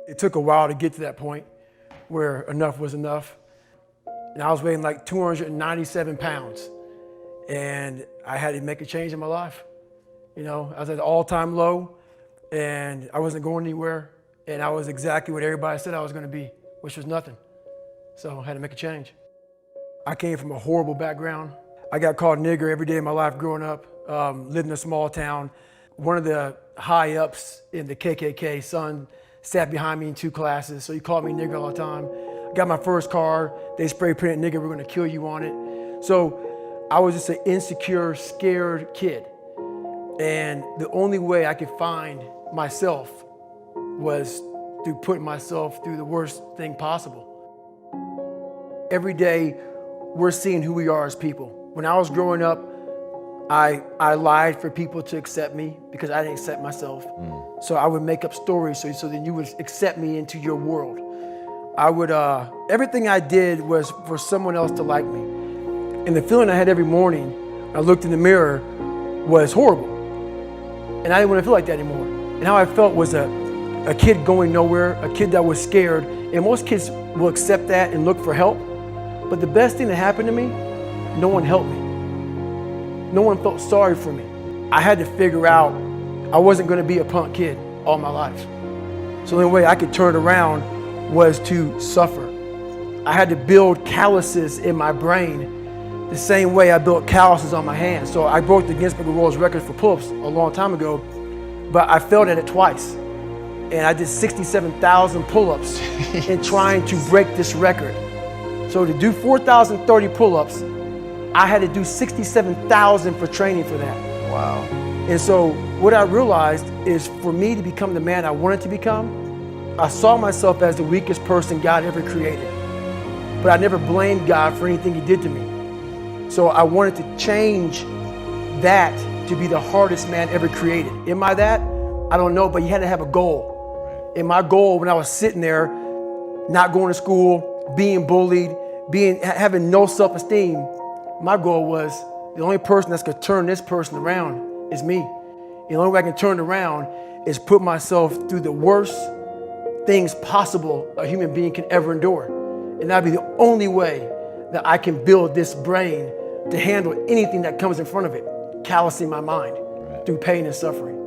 It took a while to get to that point where enough was enough. And I was weighing like 297 pounds. And I had to make a change in my life. You know, I was at an all-time low and I wasn't going anywhere. And I was exactly what everybody said I was going to be, which was nothing. So I had to make a change. I came from a horrible background. I got called nigger every day of my life growing up, lived in a small town. One of the high ups in the KKK, son, sat behind me in 2 classes, so he called me nigger all the time. I got my first car, they spray painted nigger, we're gonna kill you on it. So I was just an insecure, scared kid. And the only way I could find myself was through putting myself through the worst thing possible. Every day, we're seeing who we are as people. When I was growing up, I lied for people to accept me because I didn't accept myself. So I would make up stories so then you would accept me into your world. I would, everything I did was for someone else to like me. And the feeling I had every morning, I looked in the mirror, was horrible. And I didn't want to feel like that anymore. And how I felt was a kid going nowhere, a kid that was scared. And most kids will accept that and look for help. But the best thing that happened to me, no one helped me. No one felt sorry for me. I had to figure out I wasn't going to be a punk kid all my life. So the only way I could turn it around was to suffer. I had to build calluses in my brain the same way I built calluses on my hands. So I broke the Guinness Book of World Records for pull-ups a long time ago, but I failed at it twice. And I did 67,000 pull-ups in trying to break this record. So to do 4,030 pull-ups, I had to do 67,000 for training for that. Wow. And so what I realized is for me to become the man I wanted to become, I saw myself as the weakest person God ever created. But I never blamed God for anything he did to me. So I wanted to change that to be the hardest man ever created. Am I that? I don't know, but you had to have a goal. And my goal when I was sitting there, not going to school, being bullied, having no self-esteem, my goal was the only person that's gonna turn this person around is me. And the only way I can turn it around is put myself through the worst things possible a human being can ever endure. And that'd be the only way that I can build this brain to handle anything that comes in front of it, callousing my mind through pain and suffering.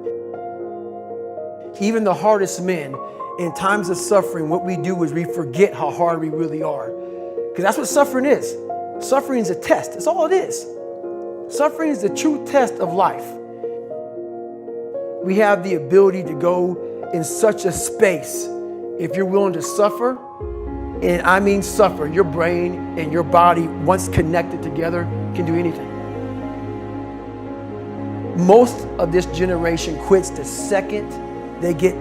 Even the hardest men, in times of suffering, what we do is we forget how hard we really are. Because that's what suffering is. Suffering is a test, that's all it is. Suffering is the true test of life. We have the ability to go in such a space if you're willing to suffer, and I mean suffer. Your brain and your body, once connected together, can do anything. Most of this generation quits the second they get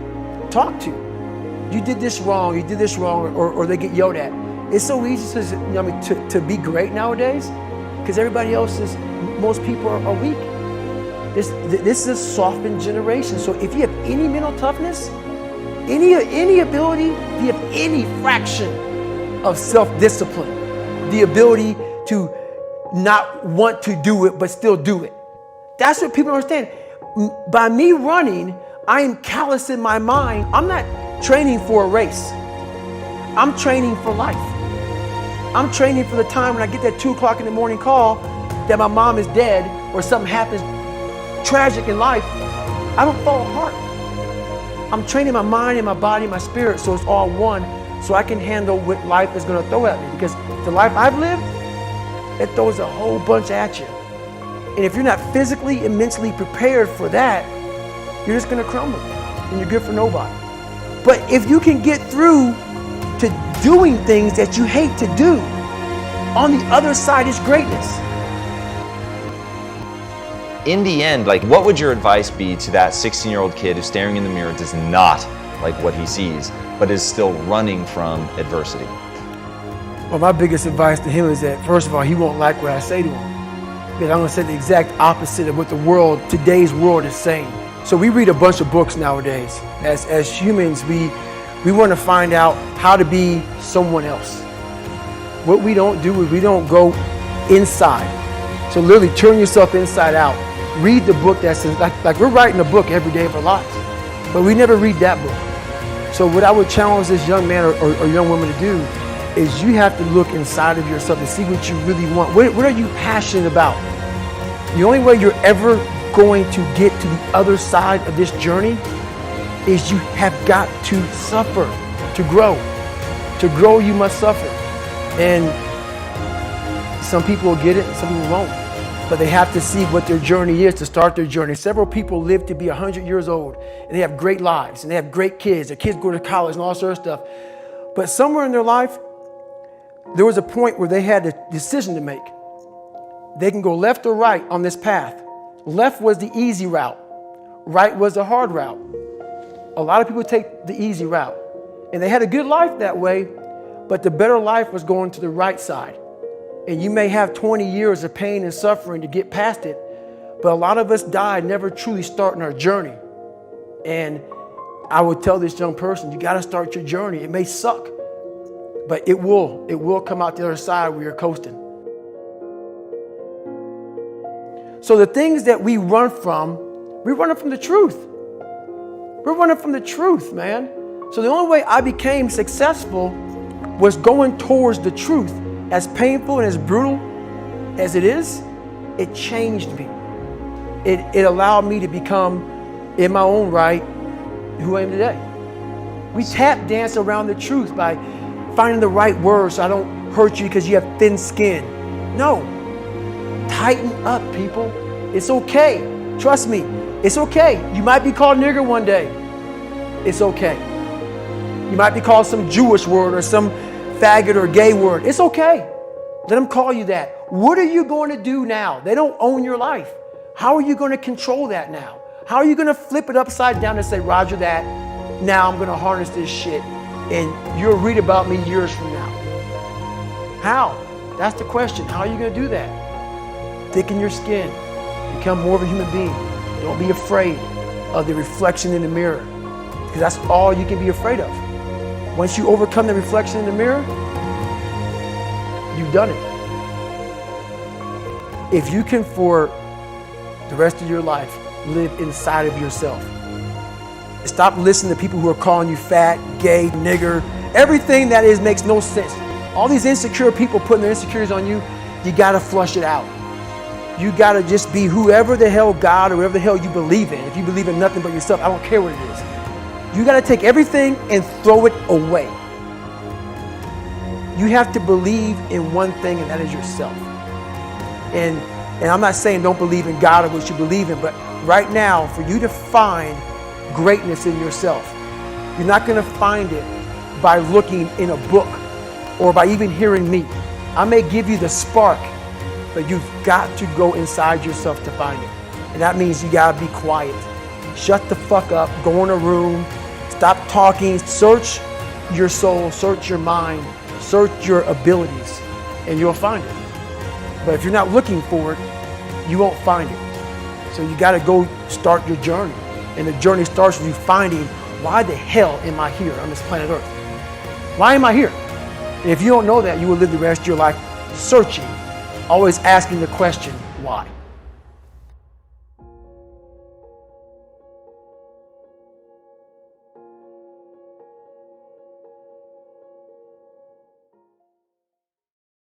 talked to. You did this wrong, or they get yelled at. It's so easy to be great nowadays because everybody else is, most people are weak. This is a softened generation. So if you have any mental toughness, any ability, if you have any fraction of self-discipline, the ability to not want to do it but still do it. That's what people don't understand. By me running, I am callous in my mind. I'm not training for a race. I'm training for life. I'm training for the time when I get that 2 o'clock in the morning call that my mom is dead or something happens tragic in life. I don't fall apart. I'm training my mind and my body and my spirit so it's all one, so I can handle what life is going to throw at me. Because the life I've lived, it throws a whole bunch at you. And if you're not physically and mentally prepared for that, you're just going to crumble and you're good for nobody. But if you can get through to doing things that you hate to do, on the other side is greatness. In the end, what would your advice be to that 16-year-old kid who's staring in the mirror, does not like what he sees, but is still running from adversity? Well, my biggest advice to him is that, first of all, he won't like what I say to him. Because I'm going to say the exact opposite of what today's world is saying. So we read a bunch of books nowadays. As humans, we want to find out how to be someone else. What we don't do is we don't go inside. So literally turn yourself inside out. Read the book that says, like we're writing a book every day of our lives. But we never read that book. So what I would challenge this young man or young woman to do is you have to look inside of yourself and see what you really want. What are you passionate about? The only way you're ever going to get to the other side of this journey is you have got to suffer to grow. To grow, you must suffer. And some people will get it and some people won't. But they have to see what their journey is to start their journey. Several people live to be 100 years old and they have great lives and they have great kids. Their kids go to college and all sort of stuff. But somewhere in their life, there was a point where they had a decision to make. They can go left or right on this path. Left was the easy route. Right was the hard route. A lot of people take the easy route. And they had a good life that way, but the better life was going to the right side. And you may have 20 years of pain and suffering to get past it, but a lot of us die never truly starting our journey. And I would tell this young person, you got to start your journey. It may suck, but it will come out the other side where you're coasting. So the things that we run from, we're running from the truth. We're running from the truth, man. So the only way I became successful was going towards the truth. As painful and as brutal as it is, it changed me. It allowed me to become, in my own right, who I am today. We tap dance around the truth by finding the right words so I don't hurt you because you have thin skin. No, tighten up, people. It's okay. Trust me, it's okay. You might be called nigger one day. It's okay. You might be called some Jewish word or some faggot or gay word. It's okay. Let them call you that. What are you going to do now? They don't own your life. How are you going to control that now? How are you going to flip it upside down and say, Roger that, now I'm going to harness this shit and you'll read about me years from now? How? That's the question. How are you going to do that? Thicken your skin. Become more of a human being. Don't be afraid of the reflection in the mirror, because that's all you can be afraid of. Once you overcome the reflection in the mirror, you've done it. If you can, for the rest of your life, live inside of yourself. Stop listening to people who are calling you fat, gay, nigger. Everything that is makes no sense. All these insecure people putting their insecurities on you, you gotta flush it out. You gotta just be whoever the hell God or whatever the hell you believe in. If you believe in nothing but yourself, I don't care what it is. You got to take everything and throw it away. You have to believe in one thing, and that is yourself. And I'm not saying don't believe in God or what you believe in, but right now, for you to find greatness in yourself, you're not going to find it by looking in a book or by even hearing me. I may give you the spark, but you've got to go inside yourself to find it. And that means you got to be quiet. Shut the fuck up, go in a room, stop talking, search your soul, search your mind, search your abilities, and you'll find it. But if you're not looking for it, you won't find it. So you got to go start your journey. And the journey starts with you finding, why the hell am I here on this planet Earth? Why am I here? And if you don't know that, you will live the rest of your life searching, always asking the question, why?